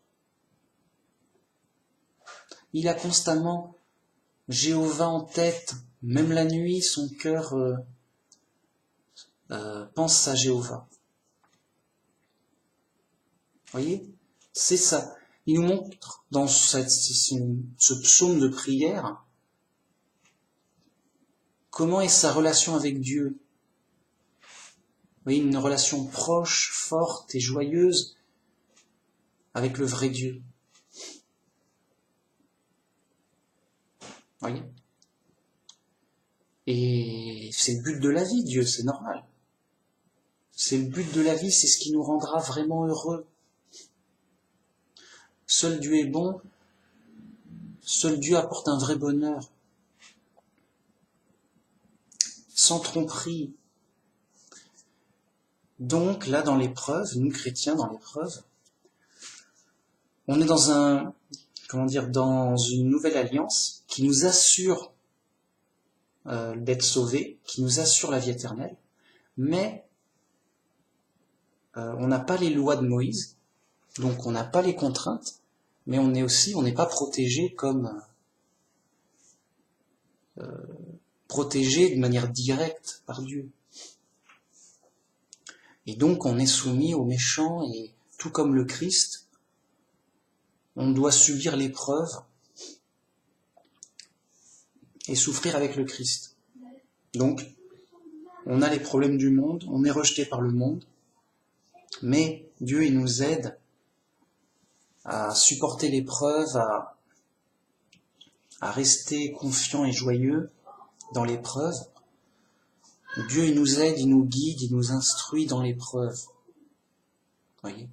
Il a constamment Jéhovah en tête, même la nuit, son cœur pense à Jéhovah. Voyez, c'est ça. Il nous montre dans ce psaume de prière comment est sa relation avec Dieu. Vous voyez, une relation proche, forte et joyeuse avec le vrai Dieu. Voyez. Et c'est le but de la vie, Dieu, c'est normal. C'est le but de la vie, c'est ce qui nous rendra vraiment heureux. Seul Dieu est bon, seul Dieu apporte un vrai bonheur. Sans tromperie. Donc là, dans l'épreuve, nous chrétiens, dans l'épreuve, on est dans dans une nouvelle alliance qui nous assure d'être sauvés, qui nous assure la vie éternelle, mais on n'a pas les lois de Moïse, donc on n'a pas les contraintes, mais on n'est pas protégé comme protégé de manière directe par Dieu. Et donc on est soumis aux méchants, et tout comme le Christ, on doit subir l'épreuve et souffrir avec le Christ. Donc, on a les problèmes du monde, on est rejeté par le monde, mais Dieu, il nous aide à supporter l'épreuve, à rester confiant et joyeux dans l'épreuve. Dieu, il nous aide, il nous guide, il nous instruit dans l'épreuve. Voyez.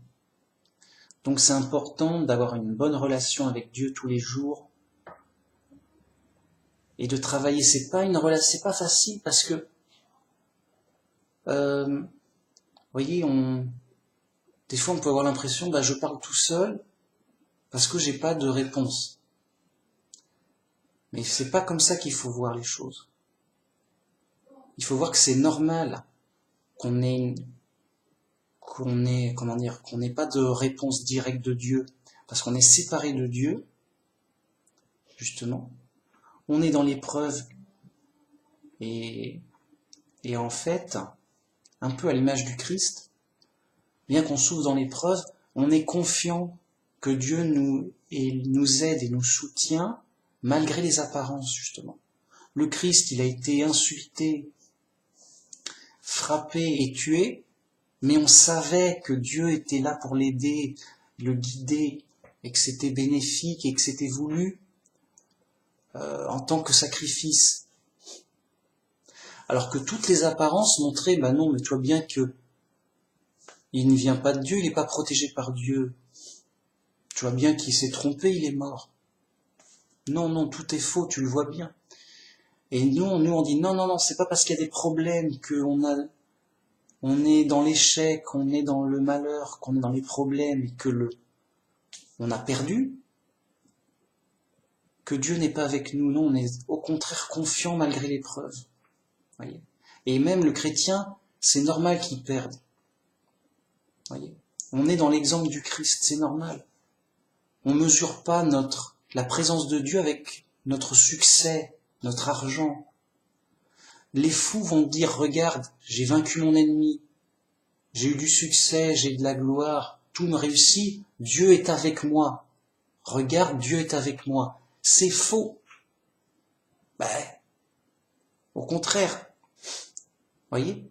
Donc c'est important d'avoir une bonne relation avec Dieu tous les jours et de travailler. C'est pas facile parce que, voyez, des fois on peut avoir l'impression, je parle tout seul parce que j'ai pas de réponse. Mais c'est pas comme ça qu'il faut voir les choses. Il faut voir que c'est normal qu'on n'ait pas de réponse directe de Dieu, parce qu'on est séparé de Dieu, justement. On est dans l'épreuve, et en fait, un peu à l'image du Christ, bien qu'on souffre dans l'épreuve, on est confiant que Dieu nous aide et nous soutient, malgré les apparences, justement. Le Christ, il a été insulté, frappé et tué, mais on savait que Dieu était là pour l'aider, le guider, et que c'était bénéfique et que c'était voulu en tant que sacrifice. Alors que toutes les apparences montraient, non, mais tu vois bien que il ne vient pas de Dieu, il n'est pas protégé par Dieu. Tu vois bien qu'il s'est trompé, il est mort. Non, tout est faux, tu le vois bien. Et nous on dit non, c'est pas parce qu'il y a des problèmes on est dans l'échec, on est dans le malheur, qu'on est dans les problèmes et que on a perdu, que Dieu n'est pas avec nous. Non, on est au contraire confiant malgré l'épreuve. Voyez. Et même le chrétien, c'est normal qu'il perde. Voyez. On est dans l'exemple du Christ, c'est normal. On mesure pas la présence de Dieu avec notre succès, notre argent. Les fous vont dire, regarde, j'ai vaincu mon ennemi, j'ai eu du succès, j'ai de la gloire, tout me réussit, Dieu est avec moi. Regarde, Dieu est avec moi. C'est faux. Ben, au contraire. Voyez?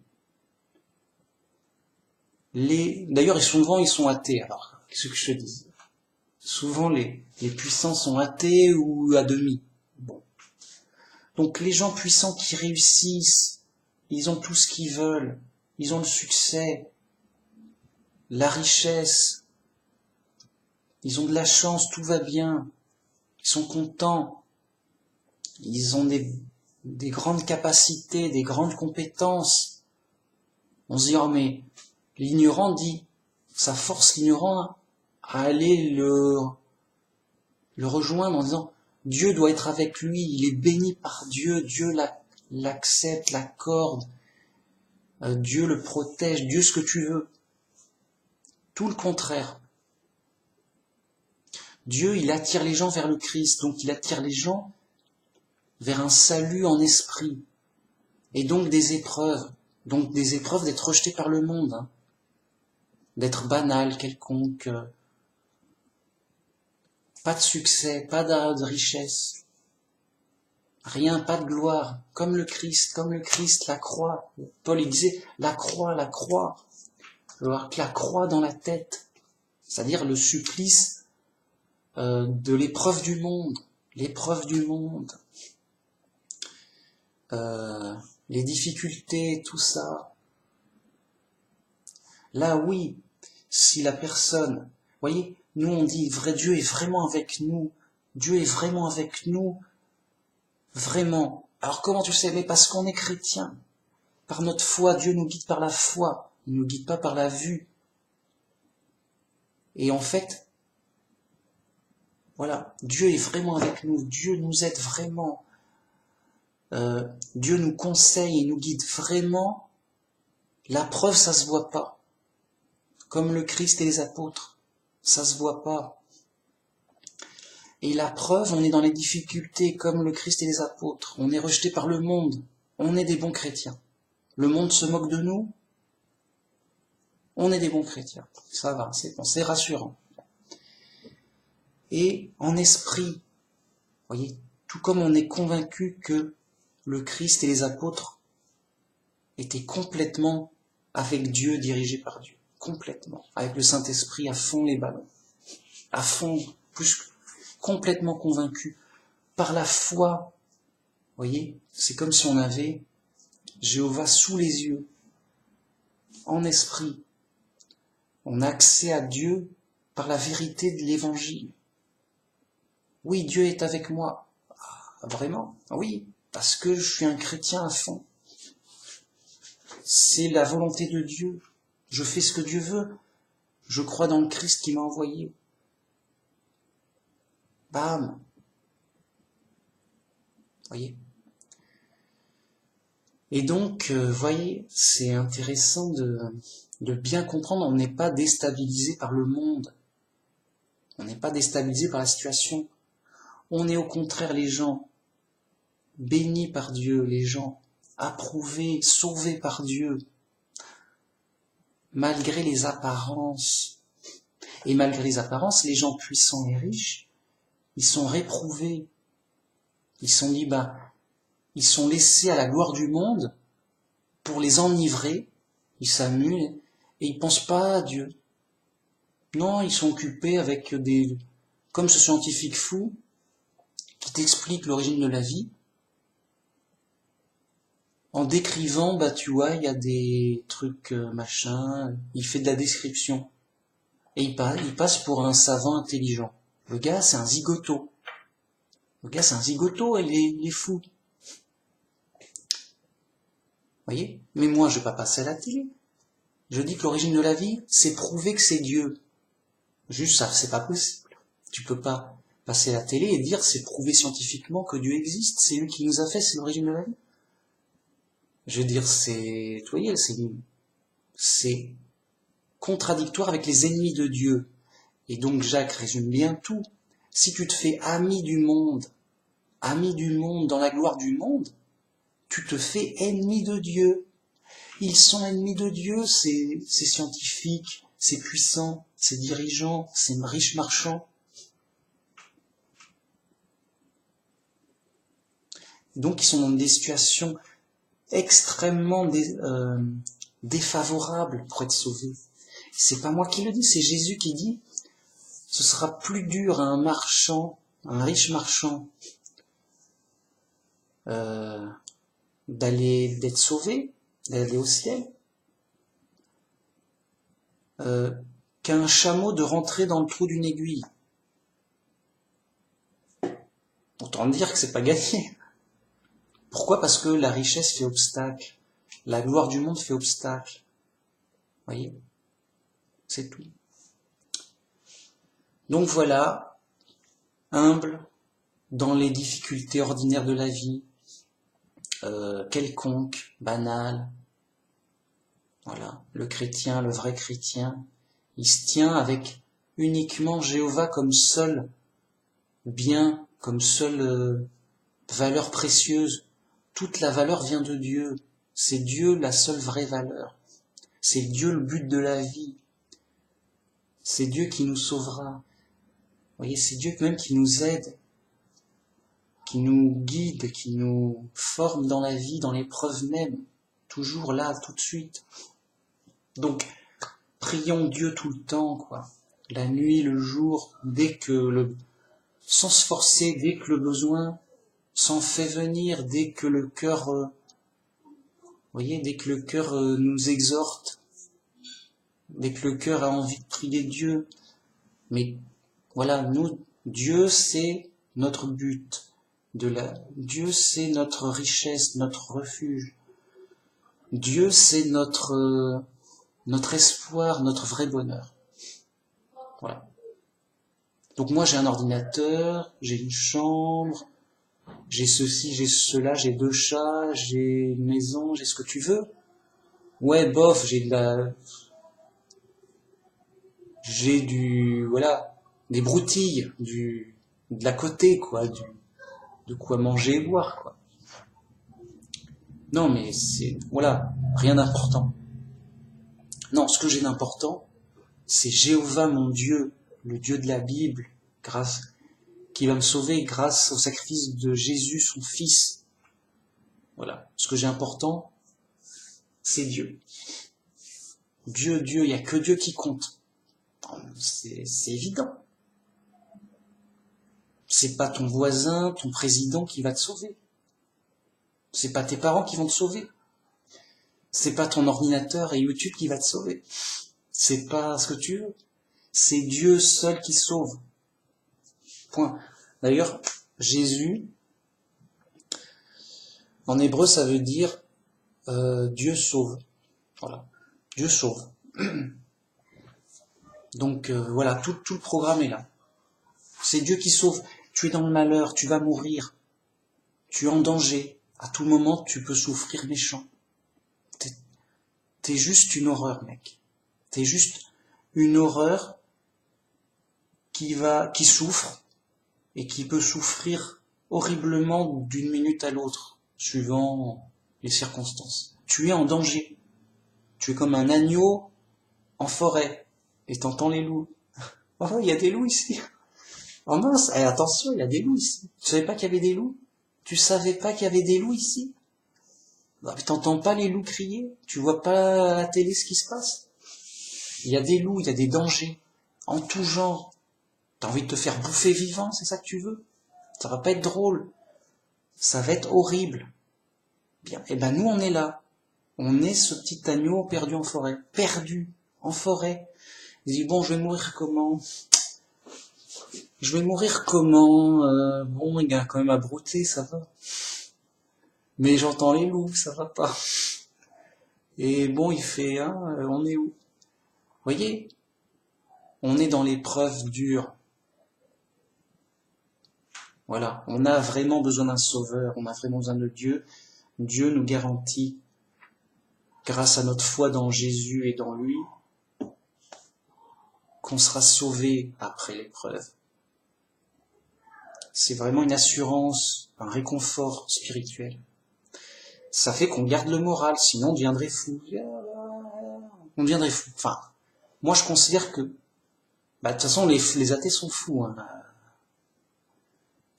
D'ailleurs, souvent, ils sont athées. Alors, qu'est-ce que je te dis? Souvent, les puissants sont athées ou à demi. Bon. Donc, les gens puissants qui réussissent, ils ont tout ce qu'ils veulent. Ils ont le succès, la richesse. Ils ont de la chance, tout va bien. Ils sont contents. Ils ont des grandes capacités, des grandes compétences. On se dit, oh mais l'ignorant dit, ça force l'ignorant à aller le rejoindre en disant, Dieu doit être avec lui, il est béni par Dieu, Dieu l'accepte, l'accorde, Dieu le protège, Dieu ce que tu veux. Tout le contraire. Dieu, il attire les gens vers le Christ, donc il attire les gens vers un salut en esprit, et donc des épreuves d'être rejeté par le monde, hein, d'être banal, quelconque, pas de succès, pas de richesse, rien, pas de gloire, comme le Christ, la croix. Paul il disait, la croix, avoir la croix dans la tête, c'est-à-dire le supplice de l'épreuve du monde, les difficultés, tout ça. Là, oui, si la personne, voyez, nous on dit, vrai Dieu est vraiment avec nous, Dieu est vraiment avec nous, vraiment. Alors comment tu sais? Mais parce qu'on est chrétien. Par notre foi, Dieu nous guide par la foi, il ne nous guide pas par la vue. Et en fait, voilà, Dieu est vraiment avec nous, Dieu nous aide vraiment. Dieu nous conseille et nous guide vraiment. La preuve, ça se voit pas. Comme le Christ et les apôtres, ça se voit pas. Et la preuve, on est dans les difficultés comme le Christ et les apôtres. On est rejeté par le monde. On est des bons chrétiens. Le monde se moque de nous. On est des bons chrétiens. Ça va, c'est bon, c'est rassurant. Et en esprit, voyez, tout comme on est convaincu que le Christ et les apôtres étaient complètement avec Dieu, dirigés par Dieu. Complètement. Avec le Saint-Esprit à fond les ballons. À fond, plus complètement convaincu. Par la foi, voyez, c'est comme si on avait Jéhovah sous les yeux. En esprit. On a accès à Dieu par la vérité de l'Évangile. Oui, Dieu est avec moi. Ah, vraiment? Oui, parce que je suis un chrétien à fond. C'est la volonté de Dieu. Je fais ce que Dieu veut. Je crois dans le Christ qui m'a envoyé. Bam! Voyez? Et donc, voyez, c'est intéressant de bien comprendre, on n'est pas déstabilisé par le monde. On n'est pas déstabilisé par la situation. On est au contraire les gens bénis par Dieu, les gens approuvés, sauvés par Dieu, malgré les apparences. Et malgré les apparences, les gens puissants et riches, ils sont réprouvés. Ils sont dit, ils sont laissés à la gloire du monde pour les enivrer. Ils s'amusent et ils pensent pas à Dieu. Non, ils sont occupés avec comme ce scientifique fou qui t'explique l'origine de la vie, en décrivant, tu vois, il y a des trucs, machin, il fait de la description. Et il passe pour un savant intelligent. Le gars, c'est un zigoto. Et il est fou. Voyez? Mais moi, je vais pas passer à la télé. Je dis que l'origine de la vie, c'est prouver que c'est Dieu. Juste ça, c'est pas possible. Tu peux pas passer à la télé et dire c'est prouvé scientifiquement que Dieu existe, c'est lui qui nous a fait, c'est l'origine de la vie. Je veux dire, vous voyez, c'est contradictoire avec les ennemis de Dieu. Et donc Jacques résume bien tout. Si tu te fais ami du monde, ami du monde, dans la gloire du monde, tu te fais ennemi de Dieu. Ils sont ennemis de Dieu, ces scientifiques, ces puissants, ces dirigeants, ces riches marchands. Donc ils sont dans des situations extrêmement défavorables pour être sauvés. C'est pas moi qui le dis, c'est Jésus qui dit « Ce sera plus dur à un marchand, un riche marchand, d'être sauvé, d'aller au ciel, qu'à un chameau de rentrer dans le trou d'une aiguille. » Autant dire que c'est pas gagné. Pourquoi? Parce que la richesse fait obstacle. La gloire du monde fait obstacle. Voyez? C'est tout. Donc voilà, humble dans les difficultés ordinaires de la vie, quelconque, banal. Voilà, le chrétien, le vrai chrétien, il se tient avec uniquement Jéhovah comme seul bien, comme seule valeur précieuse. Toute la valeur vient de Dieu. C'est Dieu la seule vraie valeur. C'est Dieu le but de la vie. C'est Dieu qui nous sauvera. Vous voyez, c'est Dieu même qui nous aide, qui nous guide, qui nous forme dans la vie, dans l'épreuve même. Toujours là, tout de suite. Donc, prions Dieu tout le temps, quoi. La nuit, le jour, sans se forcer, dès que le besoin s'en fait venir, dès que le cœur, voyez, dès que le cœur nous exhorte, dès que le cœur a envie de prier Dieu. Mais voilà, nous, Dieu c'est notre but, Dieu c'est notre richesse, notre refuge. Dieu c'est notre espoir, notre vrai bonheur. Voilà. Donc moi j'ai un ordinateur, j'ai une chambre, j'ai ceci, j'ai cela, j'ai 2 chats, j'ai une maison, j'ai ce que tu veux. Ouais, bof, voilà, des broutilles, de la côté, quoi, de quoi manger et boire, quoi. Non, mais voilà, rien d'important. Non, ce que j'ai d'important, c'est Jéhovah mon Dieu, le Dieu de la Bible, qui va me sauver grâce au sacrifice de Jésus, son Fils. Voilà. Ce que j'ai important, c'est Dieu. Dieu, il n'y a que Dieu qui compte. C'est évident. C'est pas ton voisin, ton président qui va te sauver. C'est pas tes parents qui vont te sauver. C'est pas ton ordinateur et YouTube qui va te sauver. C'est pas ce que tu veux. C'est Dieu seul qui sauve. Point. D'ailleurs, Jésus, en hébreu, ça veut dire Dieu sauve. Voilà. Dieu sauve. Donc voilà, tout le programme est là. C'est Dieu qui sauve. Tu es dans le malheur, tu vas mourir. Tu es en danger. À tout moment, tu peux souffrir méchant. T'es juste une horreur, mec. T'es juste une horreur qui souffre et qui peut souffrir horriblement d'une minute à l'autre, suivant les circonstances. Tu es en danger. Tu es comme un agneau en forêt et t'entends les loups. Oh, il y a des loups ici. Oh mince, attention, il y a des loups ici. Tu savais pas qu'il y avait des loups? Tu savais pas qu'il y avait des loups ici? Bah, t'entends pas les loups crier? Tu vois pas à la télé ce qui se passe? Il y a des loups, il y a des dangers, en tout genre. T'as envie de te faire bouffer vivant, c'est ça que tu veux? Ça va pas être drôle. Ça va être horrible. Bien, et ben nous on est là. On est ce petit agneau perdu en forêt. Perdu en forêt. Il dit bon, je vais mourir comment? Bon, il y a quand même à brouter, ça va. Mais j'entends les loups, ça va pas. Et bon, il fait, on est où? Voyez, on est dans l'épreuve dure. Voilà, on a vraiment besoin d'un sauveur, on a vraiment besoin de Dieu. Dieu nous garantit, grâce à notre foi dans Jésus et dans lui, qu'on sera sauvé après l'épreuve. C'est vraiment une assurance un réconfort spirituel. Ça fait qu'on garde le moral, sinon on deviendrait fou. On deviendrait fou. Enfin, moi je considère que, de toute façon les athées sont fous, hein.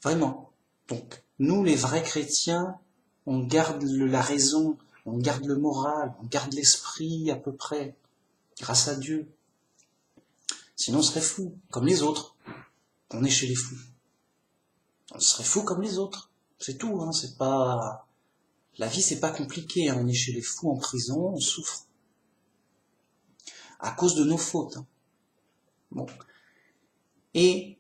Vraiment. Donc, nous les vrais chrétiens, on garde la raison, on garde le moral, on garde l'esprit à peu près, grâce à Dieu. Sinon on serait fou, comme les autres. On est chez les fous. On serait fou comme les autres. C'est tout, hein, c'est pas... La vie, c'est pas compliqué, hein. On est chez les fous en prison, on souffre. À cause de nos fautes, hein. Bon. Et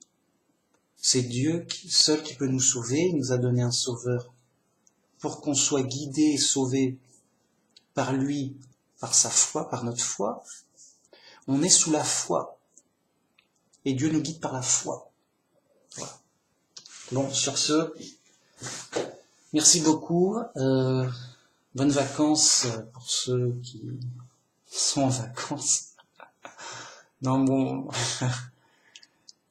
c'est Dieu seul qui peut nous sauver. Il nous a donné un sauveur pour qu'on soit guidé et sauvé par lui, par sa foi, par notre foi. On est sous la foi. Et Dieu nous guide par la foi. Voilà. Bon, sur ce, merci beaucoup. Bonnes vacances pour ceux qui sont en vacances. Non, bon,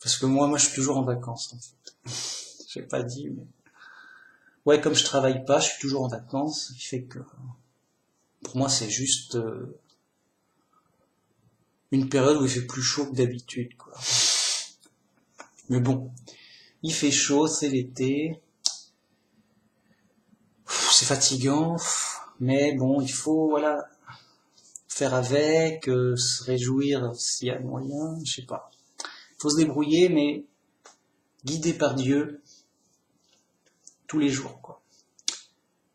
parce que moi, je suis toujours en vacances, en fait. J'ai pas dit, mais... Ouais, comme je travaille pas, je suis toujours en vacances, ce qui fait que, pour moi, c'est juste une période où il fait plus chaud que d'habitude, quoi. Mais bon, il fait chaud, c'est l'été, c'est fatigant, mais bon, il faut, voilà, faire avec, se réjouir s'il y a moyen, je sais pas. Il faut se débrouiller, mais guidé par Dieu tous les jours, quoi.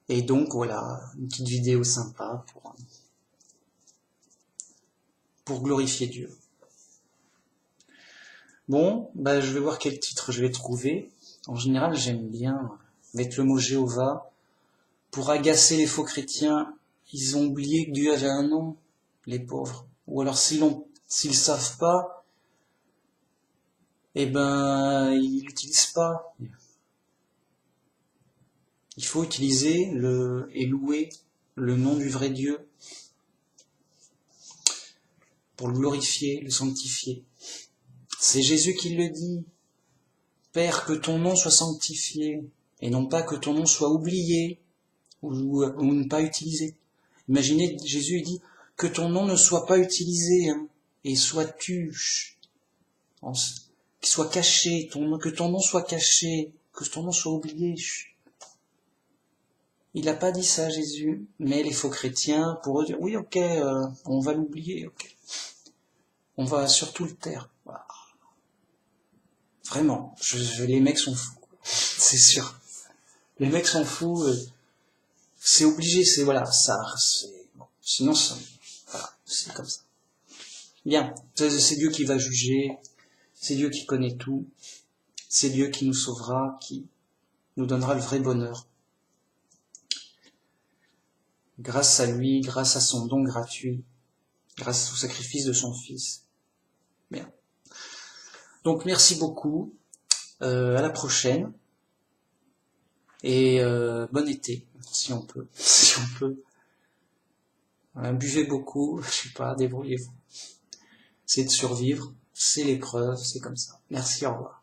Et donc, voilà, une petite vidéo sympa pour glorifier Dieu. Bon, je vais voir quel titre je vais trouver. En général, j'aime bien mettre le mot Jéhovah. Pour agacer les faux chrétiens, ils ont oublié que Dieu avait un nom, les pauvres. Ou alors s'ils savent pas, ils l'utilisent pas. Il faut utiliser et louer le nom du vrai Dieu pour le glorifier, le sanctifier. C'est Jésus qui le dit. Père, que ton nom soit sanctifié, et non pas que ton nom soit oublié ou ne pas utilisé. Imaginez, Jésus il dit que ton nom ne soit pas utilisé, hein, et sois-tu, qu'il soit caché, que ton nom soit caché, que ton nom soit oublié. Il n'a pas dit ça, Jésus, mais les faux chrétiens, pour eux, dire, oui, ok, on va l'oublier, ok. On va surtout le taire. Voilà. Vraiment, les mecs sont fous, c'est sûr. Les mecs sont fous, c'est obligé, c'est, voilà, ça, c'est, bon, sinon, voilà, c'est comme ça. Bien, c'est Dieu qui va juger, c'est Dieu qui connaît tout, c'est Dieu qui nous sauvera, qui nous donnera le vrai bonheur. Grâce à lui, grâce à son don gratuit, grâce au sacrifice de son Fils. Bien. Donc merci beaucoup, à la prochaine, et bon été, si on peut. Buvez beaucoup, je sais pas, débrouillez-vous. C'est de survivre, c'est l'épreuve, c'est comme ça. Merci, au revoir.